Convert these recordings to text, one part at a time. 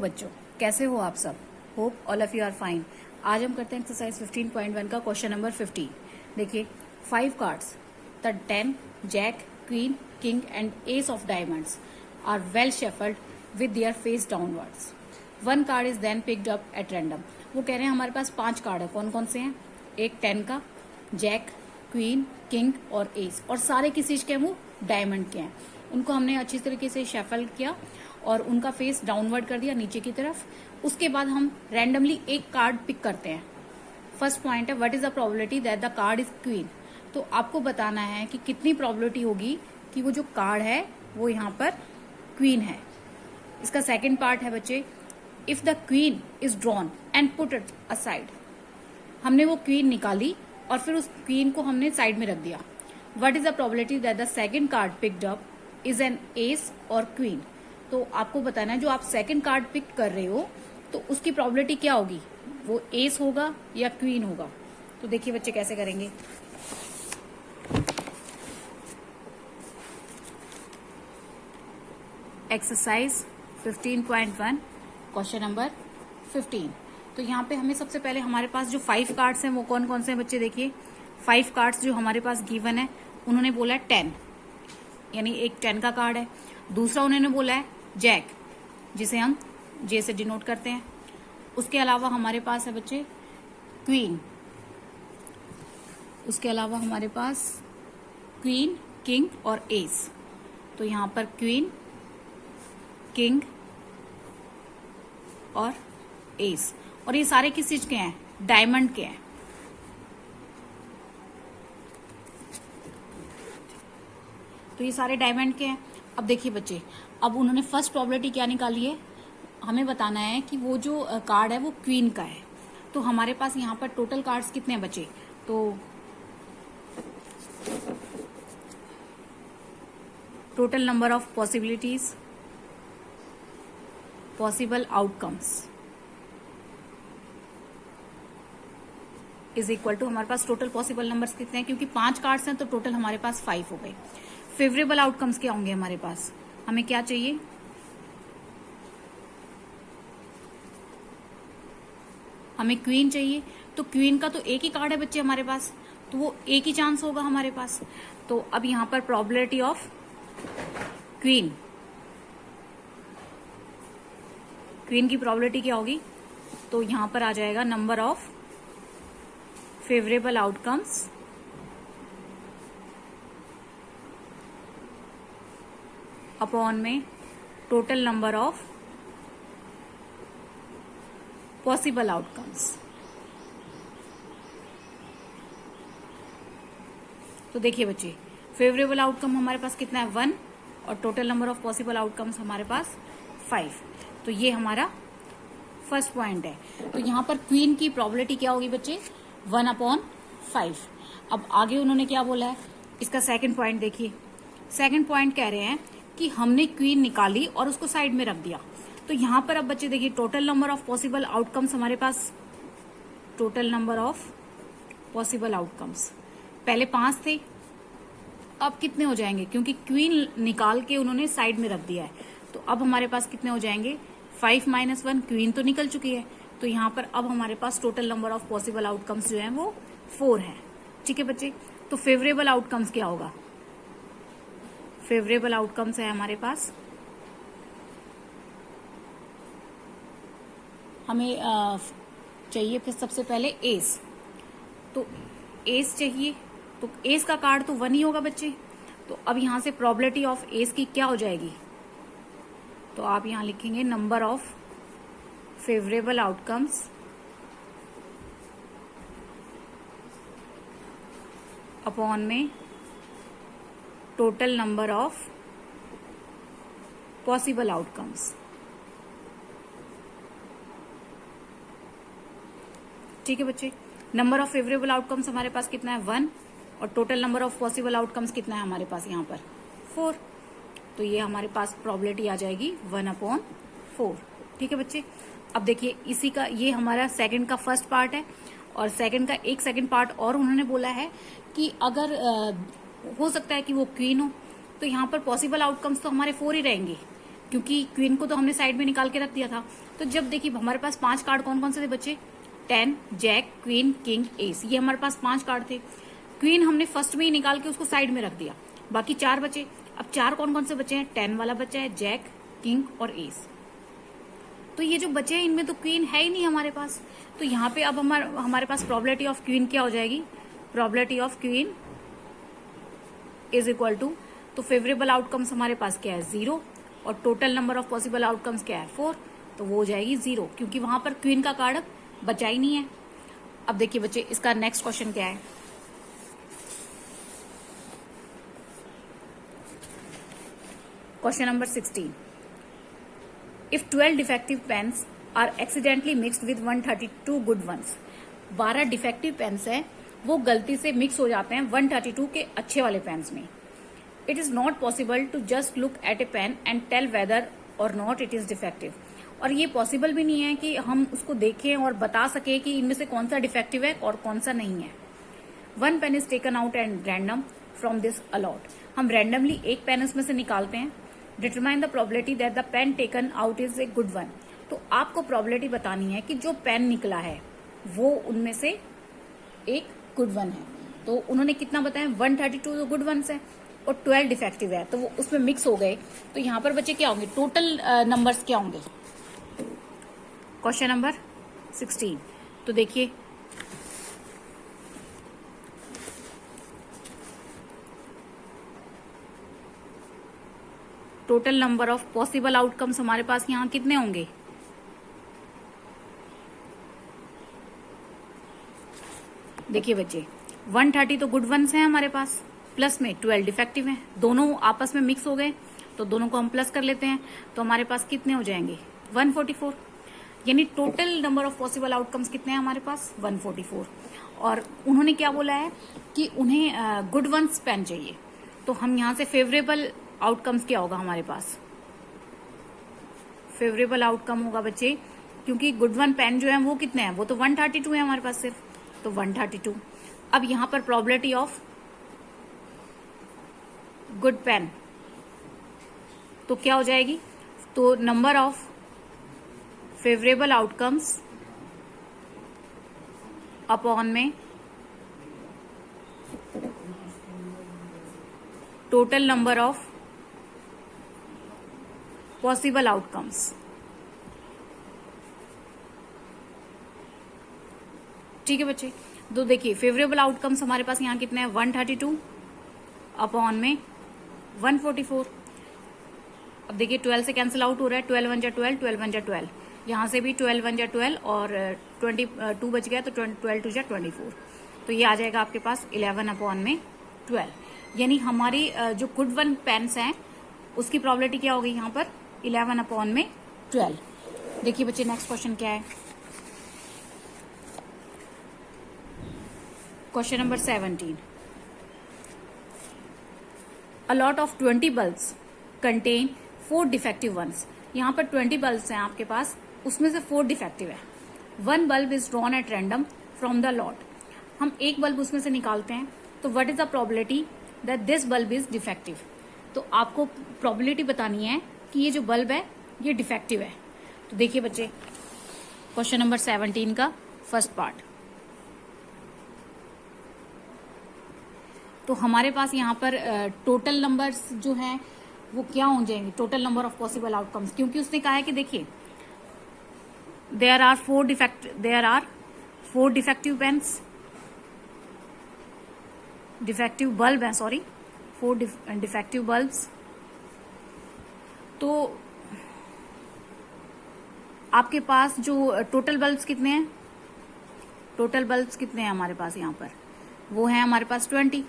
बच्चों, कैसे हो आप सब? Hope all of you are fine. आज हम करते हैं एक्सरसाइज 15.1 का क्वेश्चन नंबर 15। देखिए, 5 cards the 10, jack, queen, king and ace of diamonds are well shuffled with their face downwards. 1 card is then picked up at random. वो कह रहे हैं हमारे पास 5 कार्ड है। कौन कौन से हैं? एक 10 का, जैक, क्वीन, किंग और एस, और सारे किस के हैं? वो डायमंड के हैं। उनको हमने अच्छी तरीके से शफल किया और उनका फेस डाउनवर्ड कर दिया नीचे की तरफ। उसके बाद हम रैंडमली एक कार्ड पिक करते हैं। फर्स्ट पॉइंट है, what is the probability that the card is queen. तो आपको बताना है कि कितनी प्रोबेबिलिटी होगी कि वो जो कार्ड है वो यहाँ पर क्वीन है। इसका सेकंड पार्ट है बच्चे, if the queen is drawn and put it aside. हमने वो क्वीन निकाली और फिर उस क्वीन को हमने साइड में रख दिया। What is the probability that the second card picked up is an S और क्वीन। तो आपको बताना है जो आप सेकंड कार्ड पिक कर रहे हो तो उसकी प्रोबेबिलिटी क्या होगी, वो एस होगा या क्वीन होगा। तो देखिए बच्चे कैसे करेंगे। Exercise 15.1 question number 15। तो यहाँ पे हमें सबसे पहले हमारे पास जो 5 कार्ड्स हैं वो कौन कौन से हैं बच्चे? देखिए, 5 कार्ड्स जो हमारे पास गिवन है, उन्होंने बोला है 10, यानी एक 10 का कार्ड है। दूसरा उन्होंने बोला है जैक, जिसे हम जे से डिनोट करते हैं। उसके अलावा हमारे पास है बच्चे क्वीन। उसके अलावा हमारे पास क्वीन, किंग और एस। तो यहां पर क्वीन, किंग और एस, और ये सारे किस चीज के हैं? डायमंड के हैं। तो ये सारे डायमंड के हैं। अब देखिए बच्चे, अब उन्होंने फर्स्ट प्रोबेबिलिटी क्या निकाली है, हमें बताना है कि वो जो कार्ड है वो क्वीन का है। तो हमारे पास यहाँ पर टोटल कार्ड्स कितने हैं बच्चे? तो total number of possibilities, possible outcomes is equal to, हमारे पास टोटल पॉसिबल नंबर्स कितने हैं? क्योंकि 5 कार्ड्स हैं तो टोटल हमारे पास 5 हो गए। फेवरेबल आउटकम्स क्या होंगे हमारे पास? हमें क्या चाहिए? हमें क्वीन चाहिए। तो क्वीन का तो एक ही कार्ड है बच्चे हमारे पास, तो वो एक ही चांस होगा हमारे पास। तो अब यहां पर प्रोबेबिलिटी ऑफ क्वीन, क्वीन की प्रोबेबिलिटी क्या होगी? तो यहां पर आ जाएगा number of favourable outcomes upon में total number of possible outcomes. तो देखिए बच्चे, फेवरेबल आउटकम हमारे पास कितना है? 1, और total number of possible outcomes हमारे पास 5। तो ये हमारा फर्स्ट पॉइंट है। तो यहां पर क्वीन की प्रोबेबिलिटी क्या होगी बच्चे? 1/5। अब आगे उन्होंने क्या बोला है, इसका सेकंड पॉइंट देखिए। सेकंड पॉइंट कह रहे हैं कि हमने क्वीन निकाली और उसको साइड में रख दिया। तो यहां पर अब बच्चे देखिए, total number of possible outcomes हमारे पास, total number of possible outcomes पहले 5 थे, अब कितने हो जाएंगे? क्योंकि क्वीन निकाल के उन्होंने साइड में रख दिया है, तो अब हमारे पास कितने हो जाएंगे? 5 - 1, क्वीन तो निकल चुकी है। तो यहां पर अब हमारे पास total number of possible outcomes जो है वो 4 है। ठीक है बच्चे, तो फेवरेबल आउटकम्स क्या होगा? फेवरेबल आउटकम्स है हमारे पास, हमें चाहिए फिर सबसे पहले एस। तो एस चाहिए, तो एस का कार्ड तो 1 ही होगा बच्चे। तो अब यहां से प्रोबेबिलिटी ऑफ एस की क्या हो जाएगी? तो आप यहां लिखेंगे number of favourable outcomes upon में total number of possible outcomes. ठीक है बच्चे, नंबर ऑफ फेवरेबल आउटकम्स हमारे पास कितना है? 1, और total number of possible outcomes कितना है हमारे पास यहाँ पर? 4। तो ये हमारे पास प्रोबेबिलिटी आ जाएगी 1/4। ठीक है बच्चे, अब देखिए इसी का, ये हमारा सेकंड का फर्स्ट पार्ट है, और सेकंड का एक सेकंड पार्ट और उन्होंने बोला है कि अगर हो सकता है कि वो क्वीन हो, तो यहाँ पर पॉसिबल आउटकम्स तो हमारे 4 ही रहेंगे, क्योंकि क्वीन को तो हमने साइड में निकाल के रख दिया था। तो जब देखिए हमारे पास 5 कार्ड कौन कौन से थे बच्चे, 10, जैक, क्वीन, किंग, एस, ये हमारे पास 5 कार्ड थे। क्वीन हमने फर्स्ट में ही निकाल के उसको साइड में रख दिया, बाकी 4 बचे। अब 4 कौन कौन से बचे हैं, 10 वाला बचा है, जैक, किंग और एस। तो ये जो बचे हैं इनमें तो क्वीन है ही नहीं हमारे पास। तो यहाँ पे अब हमारे पास प्रोबेबिलिटी ऑफ क्वीन क्या हो जाएगी, probability of queen is equal to, तो फेवरेबल आउटकम्स हमारे पास क्या है 0 और total number of possible outcomes क्या है 4, तो वो हो जाएगी 0 क्योंकि वहां पर क्वीन का कार्ड बचा ही नहीं है। अब देखिए बच्चे इसका नेक्स्ट क्वेश्चन क्या है, question number 16। If 12 defective pens are accidentally mixed with 132 good ones, 12 defective pens हैं वो गलती से मिक्स हो जाते हैं 132 के अच्छे वाले पेन्स में। It is not possible to just look at a pen and tell whether or not it is defective, और ये पॉसिबल भी नहीं है कि हम उसको देखें और बता सके कि इनमें से कौन सा डिफेक्टिव है और कौन सा नहीं है। One pen is taken out and random from this a lot, हम रैंडमली एक पेन इसमें से निकालते हैं। Determine the probability that the pen taken out is a good one, तो आपको प्रोबेबिलिटी बतानी है कि जो पेन निकला है वो उनमें से एक गुड वन है। तो उन्होंने कितना बताया, 132 गुड वंस है और 12 डिफेक्टिव है, तो वो उसमें मिक्स हो गए। तो यहाँ पर बच्चे क्या होंगे, टोटल नंबर्स क्या होंगे, क्वेश्चन नंबर 16। तो देखिए total number of possible outcomes हमारे पास यहाँ कितने होंगे, देखिए बच्चे 130 तो गुड वंस हैं हमारे पास, प्लस में 12 डिफेक्टिव हैं, दोनों आपस में मिक्स हो गए तो दोनों को हम प्लस कर लेते हैं, तो हमारे पास कितने हो जाएंगे 144, यानी total number of possible outcomes कितने हैं हमारे पास 144। और उन्होंने क्या बोला है कि उन्हें गुड वंस पेन चाहिए, तो हम यहाँ से फेवरेबल आउटकम्स क्या होगा हमारे पास, फेवरेबल आउटकम होगा बच्चे, क्योंकि गुड वन पेन जो है वो कितने हैं, वो तो 132 है हमारे पास सिर्फ, तो 132। अब यहां पर प्रोबेबिलिटी ऑफ गुड पेन तो क्या हो जाएगी, तो number of favourable outcomes upon में total number of possible outcomes. ठीक है बच्चे, तो देखिए फेवरेबल आउटकम्स हमारे पास यहाँ कितने हैं 132 अपॉन में 144। अब देखिए 12 से कैंसिल आउट हो रहा है, 12 1 जा 12, 12 1 जा 12, यहाँ से भी 12 1 जा 12 और 22 बच गया तो 12 2 जा 24, तो ये आ जाएगा आपके पास 11 अपॉन में 12, यानी हमारी जो गुड वन पेन्स हैं उसकी प्रोबेबिलिटी क्या होगी यहाँ पर 11 अपॉन में 12। देखिए बच्चे नेक्स्ट क्वेश्चन क्या है, question number 17। A lot of 20 bulbs contain 4 defective ones, यहाँ पर 20 bulbs हैं आपके पास, उसमें से 4 defective है। One bulb is drawn at random from the lot, हम एक बल्ब उसमें से निकालते हैं, तो what is the probability that this bulb is defective, तो आपको प्रोबेबिलिटी बतानी है कि ये जो बल्ब है ये डिफेक्टिव है। तो देखिए बच्चे क्वेश्चन नंबर 17 का फर्स्ट पार्ट, तो हमारे पास यहाँ पर टोटल नंबर्स जो हैं वो क्या हो जाएंगे, total number of possible outcomes, क्योंकि उसने कहा है कि देखिए there are 4 defective pens, defective bulb है, सॉरी 4 डिफेक्टिव बल्ब्स। तो आपके पास जो टोटल बल्ब्स कितने हैं, टोटल बल्ब्स कितने हैं हमारे पास यहाँ पर, वो है हमारे पास 20।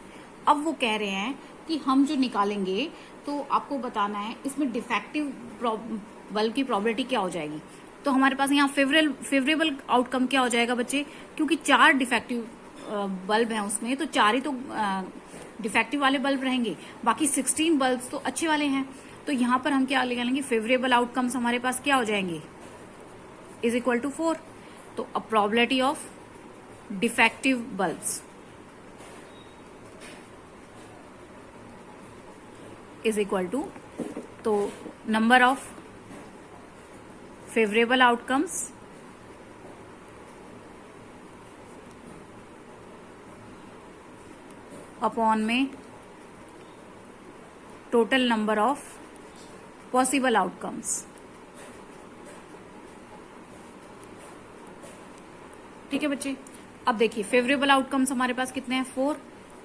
अब वो कह रहे हैं कि हम जो निकालेंगे तो आपको बताना है इसमें डिफेक्टिव बल्ब की प्रोबेबिलिटी क्या हो जाएगी। तो हमारे पास यहाँ फेवरेबल आउटकम क्या हो जाएगा बच्चे, क्योंकि 4 डिफेक्टिव बल्ब हैं उसमें, तो 4 ही तो डिफेक्टिव वाले बल्ब रहेंगे, बाकी 16 बल्ब तो अच्छे वाले हैं। तो यहाँ पर हम क्या निकालेंगे, फेवरेबल आउटकम्स हमारे पास क्या हो जाएंगे इज इक्वल टू 4, तो a probability of defective bulbs is equal to, तो number of favourable outcomes upon में total number of possible outcomes. ठीक है बच्चे, अब देखिए फेवरेबल आउटकम्स हमारे पास कितने हैं 4,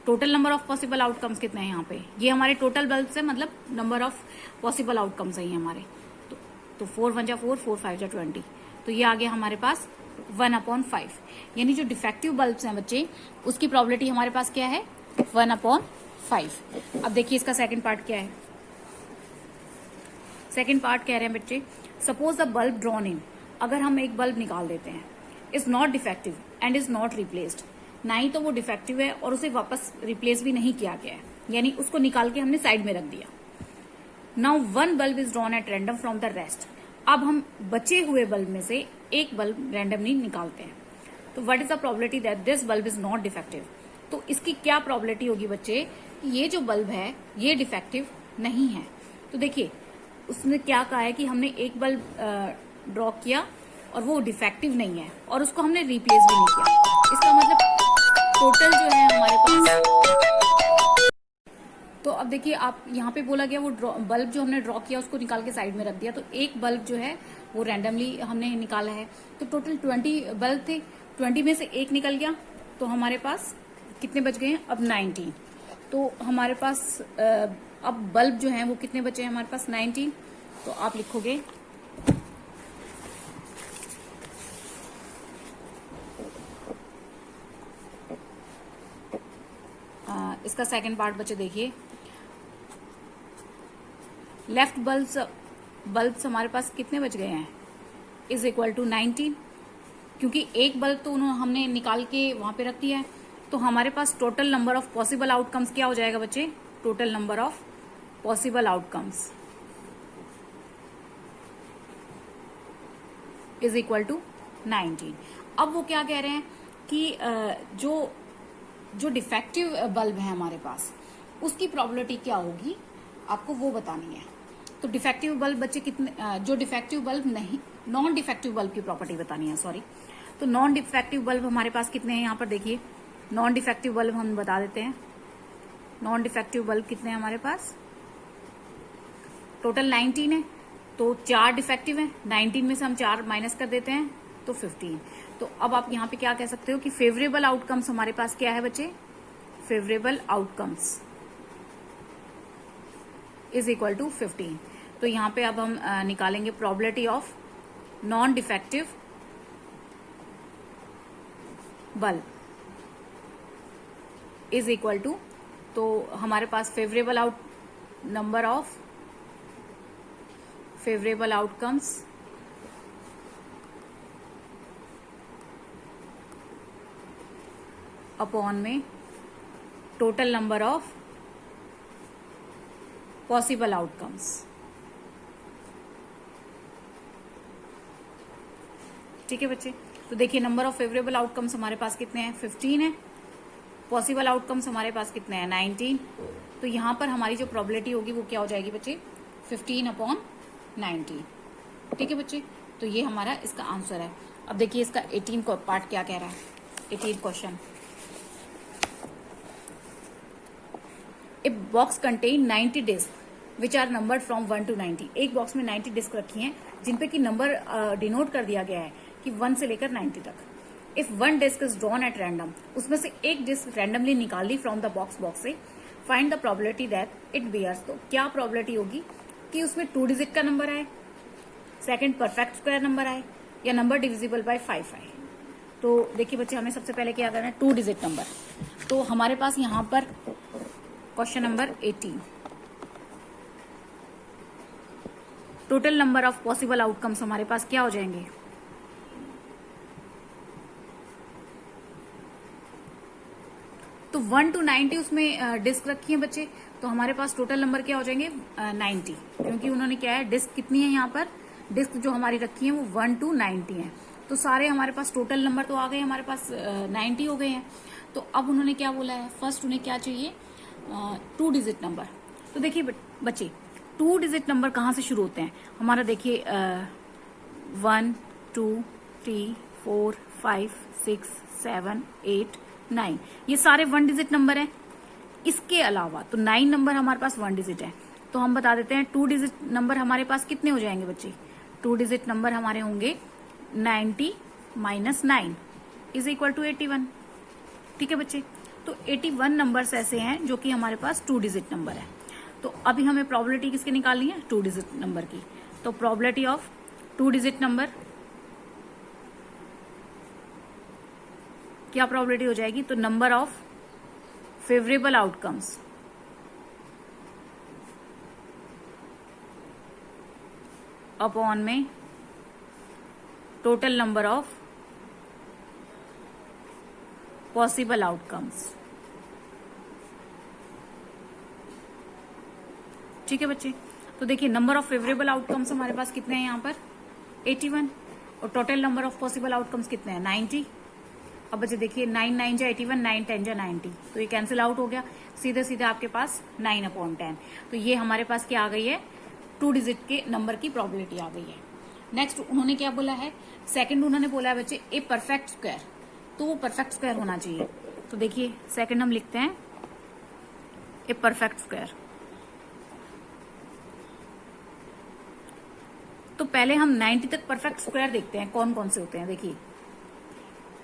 total number of possible outcomes कितने हैं यहाँ पे, ये हमारे टोटल बल्ब्स है, मतलब नंबर ऑफ पॉसिबल आउटकम्स है ये हमारे। तो 4 1 जा 4, 4 5 जा 20, तो ये आ गया हमारे पास 1/5। यानी जो डिफेक्टिव बल्ब्स हैं बच्चे उसकी प्रोबेबिलिटी हमारे पास क्या है 1/5। अब देखिए इसका सेकंड पार्ट क्या है। सेकंड पार्ट कह रहे हैं बच्चे, suppose the bulb drawn in, अगर हम एक बल्ब निकाल देते हैं, is not defective and is not replaced, ना ही तो वो डिफेक्टिव है और उसे वापस रिप्लेस भी नहीं किया गया है, यानी उसको निकाल के हमने साइड में रख दिया। Now one bulb is drawn at random from the rest, अब हम बचे हुए बल्ब में से एक बल्ब रैंडमली निकालते हैं, तो what is the probability that this bulb is not defective. तो इसकी क्या प्रोबेबिलिटी होगी बच्चे, ये जो बल्ब है ये डिफेक्टिव नहीं है। तो देखिए उसने क्या कहा है कि हमने एक बल्ब ड्रॉ किया और वो डिफेक्टिव नहीं है और उसको हमने रिप्लेस भी नहीं किया, इसका मतलब टोटल जो है हमारे पास। तो अब देखिए आप यहाँ पे बोला गया वो बल्ब जो हमने ड्रॉ किया उसको निकाल के साइड में रख दिया, तो एक बल्ब जो है वो रैंडमली हमने निकाला है, तो टोटल 20 बल्ब थे, 20 में से एक निकल गया, तो हमारे पास कितने बच गए हैं अब 19। तो हमारे पास अब बल्ब जो है वो कितने बचे हैं हमारे पास 19। तो आप लिखोगे इसका सेकंड पार्ट बच्चे देखिए, लेफ्ट बल्ब्स हमारे पास कितने बच गए हैं इज इक्वल टू 19, क्योंकि एक बल्ब तो हमने निकाल के वहां पे रख दिया है, तो हमारे पास total number of possible outcomes क्या हो जाएगा बच्चे, total number of possible outcomes is equal to 19। अब वो क्या कह रहे हैं कि जो डिफेक्टिव बल्ब है हमारे पास उसकी प्रोबेबिलिटी क्या होगी आपको वो बतानी है। तो डिफेक्टिव बल्ब बच्चे कितने, जो डिफेक्टिव बल्ब नहीं, नॉन डिफेक्टिव बल्ब की प्रॉपर्टी बतानी है, सॉरी। तो नॉन डिफेक्टिव बल्ब हमारे पास कितने हैं यहाँ पर देखिए, नॉन डिफेक्टिव बल्ब हम बता देते हैं। नॉन डिफेक्टिव बल्ब कितने हैं हमारे पास, टोटल 19 है, तो 4 डिफेक्टिव है, 19 में से हम 4 माइनस कर देते हैं तो 15। तो अब आप यहाँ पे क्या कह सकते हो कि फेवरेबल आउटकम्स हमारे पास क्या है बच्चे, favourable outcomes is equal to 15। तो यहाँ पे अब हम निकालेंगे probability of non defective bulb is equal to, तो हमारे पास favourable number of favourable outcomes upon में total number of possible outcomes. ठीक है बच्चे, तो देखिए नंबर ऑफ फेवरेबल आउटकम्स हमारे पास कितने हैं 15 है, पॉसिबल आउटकम्स हमारे पास कितने हैं 19। तो यहां पर हमारी जो प्रोबेबिलिटी होगी वो क्या हो जाएगी बच्चे 15/19। ठीक है बच्चे, तो ये हमारा इसका आंसर है। अब देखिए इसका 18 को पार्ट क्या कह रहा है, 18 question. A box contain 90 disc which are numbered from 1 to 90। एक बॉक्स में 90 डिस्क रखी हैं जिनपे की नंबर डिनोट कर दिया गया है कि 1 से लेकर 90 तक। If one disc is drawn at random, उसमें से एक डिस्क रैंडमली निकाली फ्रॉम द बॉक्स से, find the probability that it bears. तो क्या प्रोबेबिलिटी होगी कि उसमें 2 डिजिट का नंबर आए, सेकंड परफेक्ट स्क्वायर नंबर आए, या नंबर डिविजिबल बाय 5 आए। तो देखिए बच्चे हमें सबसे पहले क्या करना है 2 डिजिट नंबर। तो हमारे पास यहां पर question number 18, total number of possible outcomes हमारे पास क्या हो जाएंगे, तो 1 to 90 उसमें डिस्क रखी है बच्चे, तो हमारे पास टोटल नंबर क्या हो जाएंगे 90, क्योंकि उन्होंने क्या है डिस्क कितनी है यहाँ पर, डिस्क जो हमारी रखी है वो 1 to 90 है। तो सारे हमारे पास टोटल नंबर तो आ गए, हमारे पास 90 हो गए हैं। तो अब उन्होंने क्या बोला है, फर्स्ट उन्हें क्या चाहिए 2 डिजिट नंबर। तो देखिए बच्चे 2 डिजिट नंबर कहाँ से शुरू होते हैं, हमारा देखिए 1 2 3 4 5 6 7 8 9, ये सारे 1 डिजिट नंबर हैं। इसके अलावा तो 9 नंबर हमारे पास 1 डिजिट है, तो हम बता देते हैं 2 डिजिट नंबर हमारे पास कितने हो जाएंगे बच्चे। 2 डिजिट नंबर हमारे होंगे 90 माइनस 9 इज इक्वल टू 81। ठीक है बच्चे, तो 81 नंबर्स ऐसे हैं जो कि हमारे पास 2 डिजिट नंबर है। तो अभी हमें प्रोबेबिलिटी किसकी निकालनी है, 2 डिजिट नंबर की। तो प्रोबेबिलिटी ऑफ 2 डिजिट नंबर, क्या प्रोबेबिलिटी हो जाएगी, तो number of favourable outcomes upon में total number of possible outcomes. ठीक है बच्चे, तो देखिए नंबर ऑफ फेवरेबल आउटकम्स हमारे पास कितने हैं यहाँ पर 81, और total number of possible outcomes कितने हैं 90। अब बच्चे देखिए 9 9 जा 81, 9 10 जा 90, तो ये कैंसिल आउट हो गया, सीधे सीधे आपके पास 9/10। तो ये हमारे पास क्या आ गई है, 2 डिजिट के नंबर की प्रोबेबिलिटी आ गई है। नेक्स्ट उन्होंने क्या बोला है, सेकंड उन्होंने बोला है बच्चे ए परफेक्ट स्क्वायर, तो वो परफेक्ट स्क्वायर होना चाहिए। तो देखिए सेकंड हम लिखते हैं ए परफेक्ट स्क्वायर। तो पहले हम 90 तक परफेक्ट स्क्वायर देखते हैं कौन कौन से होते हैं। देखिए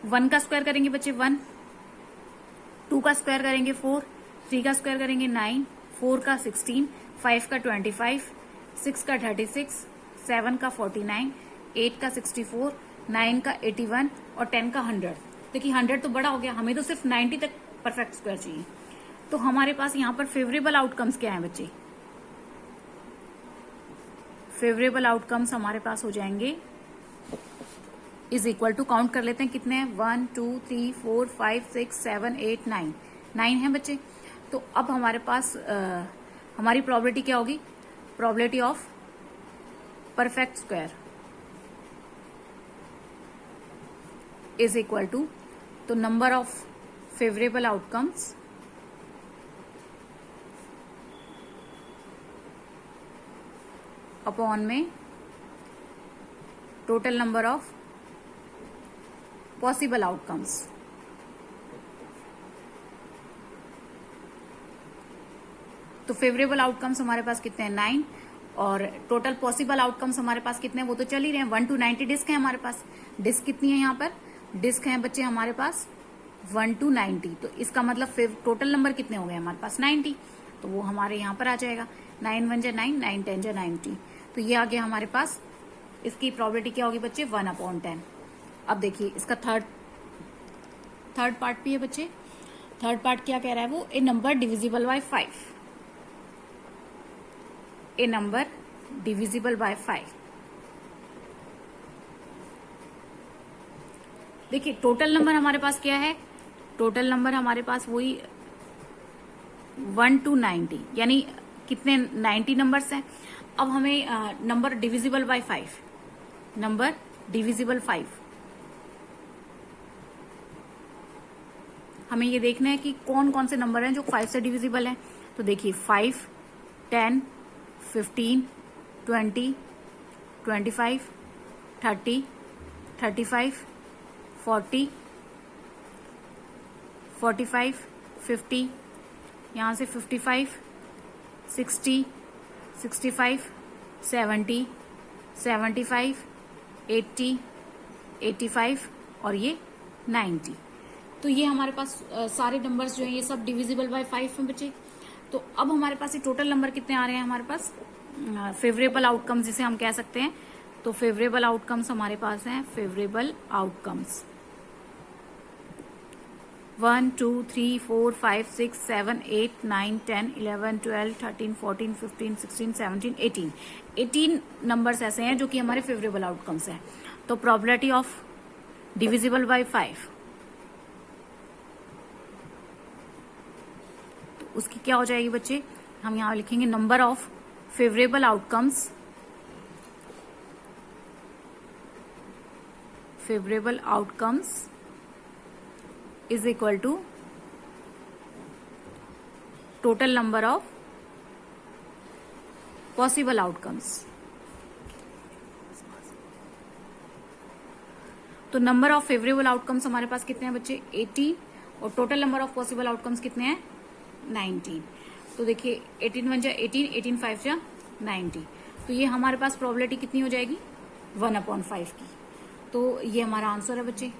1 का स्क्वायर करेंगे बच्चे 1, 2 का स्क्वायर करेंगे 4, 3 का स्क्वायर करेंगे 9, 4 का 16, 5 का 25, 6 का 36, 7 का 49, 8 का 64, 9 का 81 और 10 का 100। देखिए 100 तो बड़ा हो गया, हमें तो सिर्फ 90 तक परफेक्ट स्क्वायर चाहिए। तो हमारे पास यहाँ पर फेवरेबल आउटकम्स क्या है बच्चे, फेवरेबल आउटकम्स हमारे पास हो जाएंगे इज इक्वल टू, काउंट कर लेते हैं कितने हैं, 1 2 3 4 5 6 7 8 9, 9 है बच्चे। तो अब हमारे पास हमारी प्रोबेबिलिटी क्या होगी, probability of perfect square is equal to, तो number of favourable outcomes upon में total number of possible outcomes. तो फेवरेबल आउटकम्स हमारे पास कितने हैं 9, और टोटल पॉसिबल आउटकम्स हमारे पास कितने हैं, वो तो चल ही रहे हैं। 1 to 90 डिस्क है हमारे पास। डिस्क कितनी है यहाँ पर, डिस्क है बच्चे हमारे पास 1 to 90, तो इसका मतलब टोटल नंबर कितने हो गए हमारे पास 90, तो वो हमारे यहाँ पर आ जाएगा 9 1 जा 9, 9 10 जा 90। तो ये आ गया हमारे पास, इसकी प्रोबेबिलिटी क्या होगी बच्चे 1/10। अब देखिए इसका थर्ड पार्ट भी है बच्चे। थर्ड पार्ट क्या कह रहा है वो, a number divisible by 5, a number divisible by 5। देखिए टोटल नंबर हमारे पास क्या है, टोटल नंबर हमारे पास वही 1 to 90, यानी कितने 90 नंबर्स हैं। अब हमें number divisible by 5, number divisible 5, हमें ये देखना है कि कौन कौन से नंबर हैं जो 5 से डिविजिबल हैं। तो देखिए 5, 10, 15, 20, 25, 30, 35, 40, 45, 50, यहाँ से 55, 60, 65, 70, 75, 80, 85 और ये 90। तो ये हमारे पास सारे नंबर्स जो हैं ये सब डिविजिबल बाय 5 हैं बच्चे। तो अब हमारे पास ये टोटल नंबर कितने आ रहे हैं हमारे पास, फेवरेबल आउटकम्स जिसे हम कह सकते हैं। तो फेवरेबल आउटकम्स हमारे पास हैं, फेवरेबल आउटकम्स 1 2 3 4 5 6 7 8 9 10 11 12 13 14 15 16 17 18, 18 नंबर्स ऐसे हैं जो कि हमारे फेवरेबल आउटकम्स हैं। तो प्रोबेबिलिटी ऑफ डिविजिबल बाय 5, तो उसकी क्या हो जाएगी बच्चे, हम यहां लिखेंगे number of favourable outcomes, favourable outcomes is equal to total number of possible outcomes। तो नंबर ऑफ फेवरेबल आउटकम्स हमारे पास कितने हैं बच्चे 18 और total number of possible outcomes कितने हैं 19। तो देखिए 18 1 जा 18, 18 5 जा 90। तो ये हमारे पास प्रोबेबिलिटी कितनी हो जाएगी 1/5 की। तो ये हमारा आंसर है बच्चे।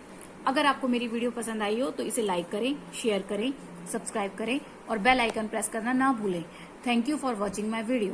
अगर आपको मेरी वीडियो पसंद आई हो तो इसे लाइक करें, शेयर करें, सब्सक्राइब करें और बेल आइकन प्रेस करना ना भूलें। Thank you for watching my video.